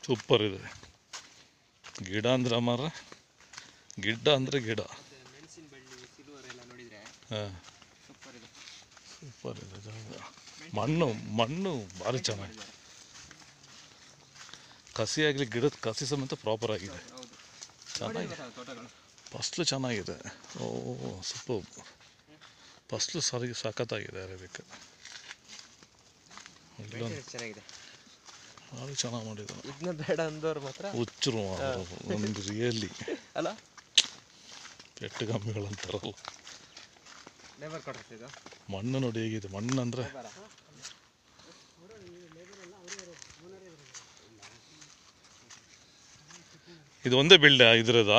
Super ಇದೆ. ಗಿಡ ಅಂದ್ರೆ ಅಮರ, ಗಿಡ್ಡ ಅಂದರೆ ಗಿಡ. ಹಾಂ, ಸೂಪರ್ ಇದೆ ಜಾಗ. ಮಣ್ಣು ಭಾರಿ ಚೆನ್ನಾಗಿದೆ. ಕಸಿ ಆಗಲಿ, ಗಿಡದ ಕಸಿ ಸಮೇತ ಪ್ರಾಪರ್ ಆಗಿದೆ. ಚೆನ್ನಾಗಿದೆ, ಫಸ್ಲು ಚೆನ್ನಾಗಿದೆ. ಓ ಸೂಪರ್, ಫಸ್ಲು ಸಖತ್ತಾಗಿದೆ. ಅರೇಬಿಕ್ ಭಾರಿ ಚೆನ್ನಾಗಿ ಮಾಡಿದ್ದಾರೆ. ಇದನ್ನ ಬೇಡ ಅಂದವ್ರು ಮಾತ್ರ ಹುಚ್ಚರು ಒಂದು ರಿಯಲಿ ಅಲ್ಲ, ಪೆಟ್ಟುಗಮ್ಮಿಗಳಂತಾರಲ್ಲ. ಮಣ್ಣು ನೋಡಿ ಹೇಗಿದೆ. ಮಣ್ಣು ಅಂದರೆ ಇದು ಒಂದೇ ಬಿಲ್ಡ್ ಇದ್ರದ